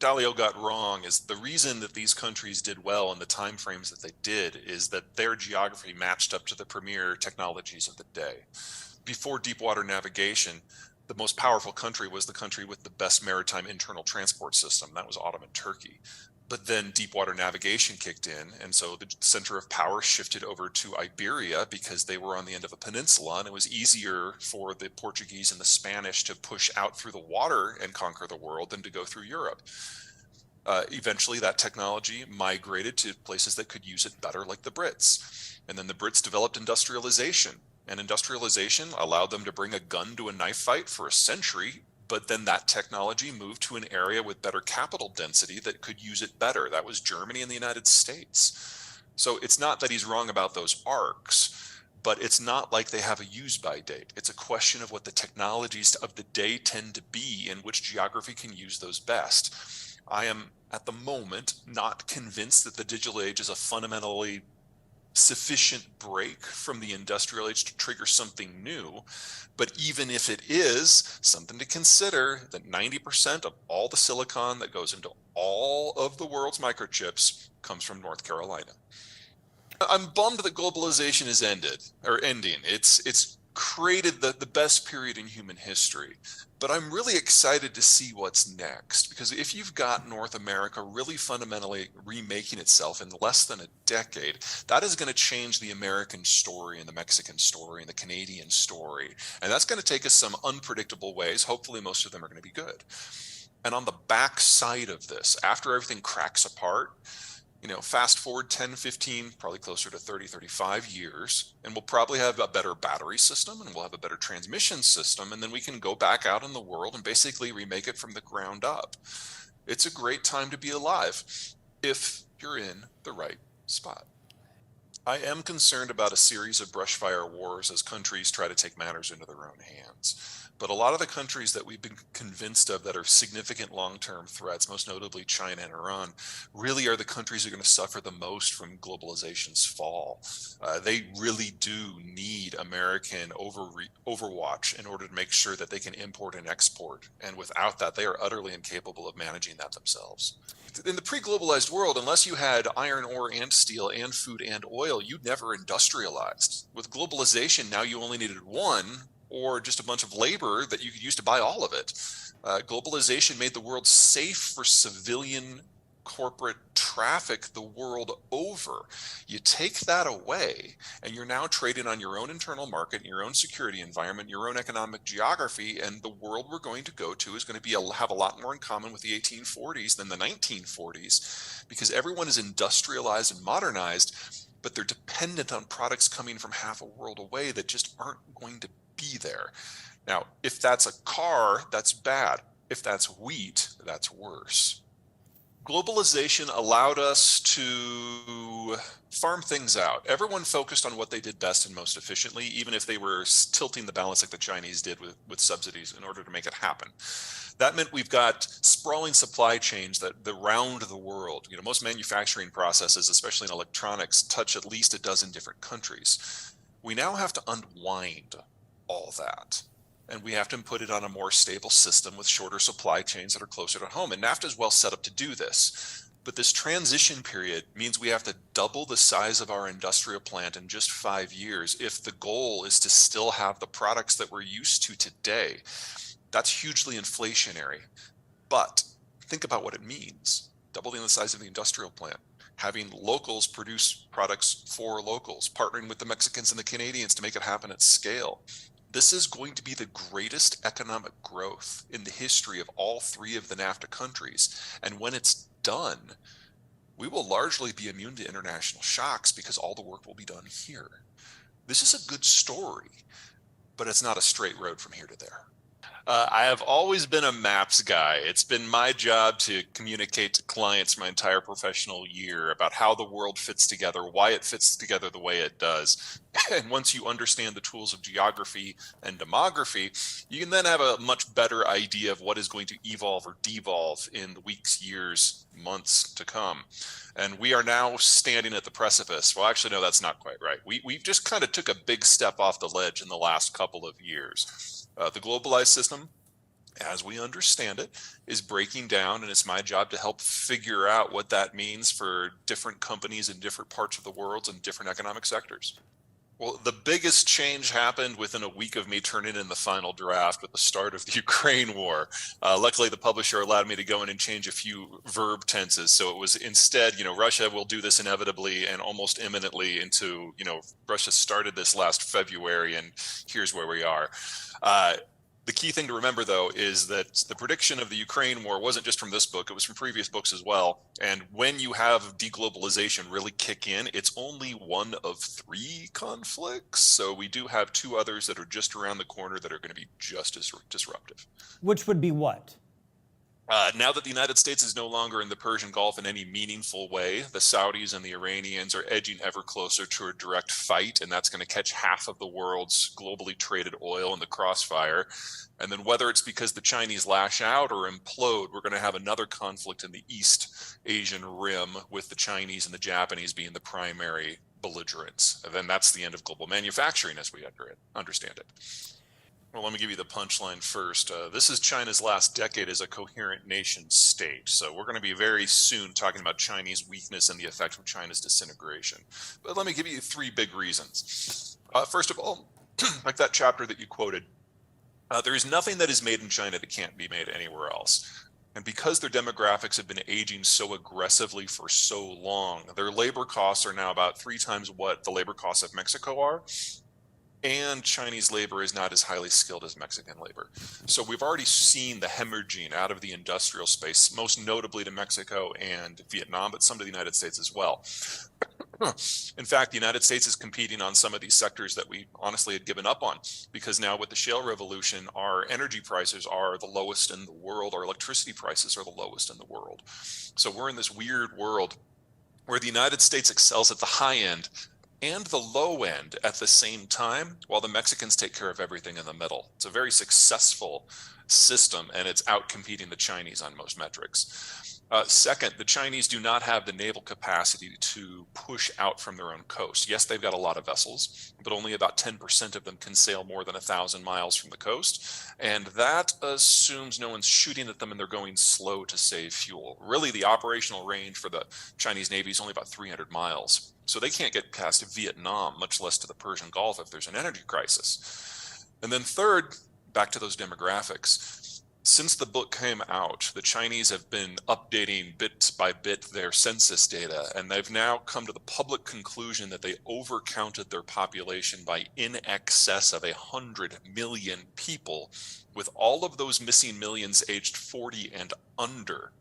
Dalio got wrong is the reason that these countries did well in the time frames that they did is that their geography matched up to the premier technologies of the day. Before deep water navigation, the most powerful country was the country with the best maritime internal transport system. That was Ottoman Turkey. But then deep water navigation kicked in, and so the center of power shifted over to Iberia because they were on the end of a peninsula, and it was easier for the Portuguese and the Spanish to push out through the water and conquer the world than to go through Europe. Eventually, that technology migrated to places that could use it better, like the Brits. And then the Brits developed industrialization, and industrialization allowed them to bring a gun to a knife fight for a century. But then that technology moved to an area with better capital density that could use it better. That was Germany and the United States. So it's not that he's wrong about those arcs, but it's not like they have a use-by date. It's a question of what the technologies of the day tend to be and which geography can use those best. I am, at the moment, not convinced that the digital age is a fundamentally sufficient break from the industrial age to trigger something new. But even if it is, something to consider that 90% of all the silicon that goes into all of the world's microchips comes from North Carolina. I'm bummed that globalization is ending. It's created the best period in human history. But I'm really excited to see what's next, because if you've got North America really fundamentally remaking itself in less than a decade, that is going to change the American story and the Mexican story and the Canadian story. And that's going to take us some unpredictable ways. Hopefully, most of them are going to be good. And on the back side of this, after everything cracks apart, fast forward 10, 15, probably closer to 30, 35 years, and we'll probably have a better battery system and we'll have a better transmission system. And then we can go back out in the world and basically remake it from the ground up. It's a great time to be alive if you're in the right spot. I am concerned about a series of brushfire wars as countries try to take matters into their own hands. But a lot of the countries that we've been convinced of that are significant long-term threats, most notably China and Iran, really are the countries that are going to suffer the most from globalization's fall. They really do need American overwatch in order to make sure that they can import and export. And without that, they are utterly incapable of managing that themselves. In the pre-globalized world, unless you had iron ore and steel and food and oil, you never industrialized. With globalization, now you only needed one, or just a bunch of labor that you could use to buy all of it. Globalization made the world safe for civilian corporate traffic the world over. You take that away, and you're now trading on your own internal market, your own security environment, your own economic geography, and the world we're going to go to is going to have a lot more in common with the 1840s than the 1940s, because everyone is industrialized and modernized, but they're dependent on products coming from half a world away that just aren't going to be there. Now, if that's a car, that's bad. If that's wheat, that's worse. Globalization allowed us to farm things out. Everyone focused on what they did best and most efficiently, even if they were tilting the balance like the Chinese did with subsidies in order to make it happen. That meant we've got sprawling supply chains that round the world. Most manufacturing processes, especially in electronics, touch at least a dozen different countries. We now have to unwind all that. And we have to put it on a more stable system with shorter supply chains that are closer to home. And NAFTA is well set up to do this. But this transition period means we have to double the size of our industrial plant in just 5 years if the goal is to still have the products that we're used to today. That's hugely inflationary. But think about what it means. Doubling the size of the industrial plant, having locals produce products for locals, partnering with the Mexicans and the Canadians to make it happen at scale. This is going to be the greatest economic growth in the history of all three of the NAFTA countries. And when it's done, we will largely be immune to international shocks because all the work will be done here. This is a good story, but it's not a straight road from here to there. I have always been a maps guy. It's been my job to communicate to clients my entire professional year about how the world fits together, why it fits together the way it does. And once you understand the tools of geography and demography, you can then have a much better idea of what is going to evolve or devolve in the weeks, years, months to come. And we are now standing at the precipice. Well, actually, no, that's not quite right. We just kind of took a big step off the ledge in the last couple of years. The globalized system as we understand it, is breaking down, and it's my job to help figure out what that means for different companies in different parts of the world and different economic sectors. Well, the biggest change happened within a week of me turning in the final draft with the start of the Ukraine war. Luckily, the publisher allowed me to go in and change a few verb tenses. So it was instead, Russia will do this inevitably and almost imminently into, Russia started this last February, and here's where we are. The key thing to remember, though, is that the prediction of the Ukraine war wasn't just from this book, it was from previous books as well. And when you have deglobalization really kick in, it's only one of 3 conflicts. So we do have 2 others that are just around the corner that are going to be just as disruptive. Which would be what? Now that the United States is no longer in the Persian Gulf in any meaningful way, the Saudis and the Iranians are edging ever closer to a direct fight, and that's going to catch half of the world's globally traded oil in the crossfire. And then whether it's because the Chinese lash out or implode, we're going to have another conflict in the East Asian Rim with the Chinese and the Japanese being the primary belligerents. And then that's the end of global manufacturing as we understand it. Well, let me give you the punchline first. This is China's last decade as a coherent nation state. So we're going to be very soon talking about Chinese weakness and the effect of China's disintegration. But let me give you 3 big reasons. First of all, like that chapter that you quoted, there is nothing that is made in China that can't be made anywhere else. And because their demographics have been aging so aggressively for so long, their labor costs are now about 3 times what the labor costs of Mexico are. And Chinese labor is not as highly skilled as Mexican labor. So we've already seen the hemorrhaging out of the industrial space, most notably to Mexico and Vietnam, but some to the United States as well. In fact, the United States is competing on some of these sectors that we honestly had given up on, because now with the shale revolution, our energy prices are the lowest in the world, our electricity prices are the lowest in the world. So we're in this weird world where the United States excels at the high end and the low end at the same time, while the Mexicans take care of everything in the middle. It's a very successful system, and it's outcompeting the Chinese on most metrics. Second, the Chinese do not have the naval capacity to push out from their own coast. Yes, they've got a lot of vessels, but only about 10% of them can sail more than 1,000 miles from the coast. And that assumes no one's shooting at them and they're going slow to save fuel. Really, the operational range for the Chinese Navy is only about 300 miles. So they can't get past Vietnam, much less to the Persian Gulf if there's an energy crisis. And then third, back to those demographics. Since the book came out, the Chinese have been updating bit by bit their census data, and they've now come to the public conclusion that they overcounted their population by in excess of 100 million people, with all of those missing millions aged 40 and under.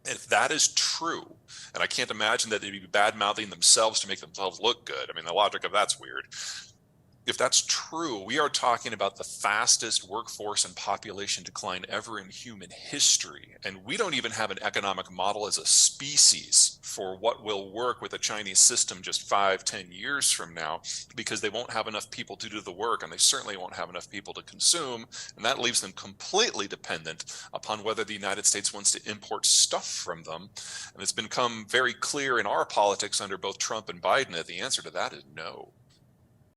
If that is true, and I can't imagine that they'd be bad-mouthing themselves to make themselves look good. I mean, the logic of that's weird. If that's true, we are talking about the fastest workforce and population decline ever in human history. And we don't even have an economic model as a species for what will work with a Chinese system just 5-10 years from now, because they won't have enough people to do the work, and they certainly won't have enough people to consume. And that leaves them completely dependent upon whether the United States wants to import stuff from them. And it's become very clear in our politics under both Trump and Biden that the answer to that is no.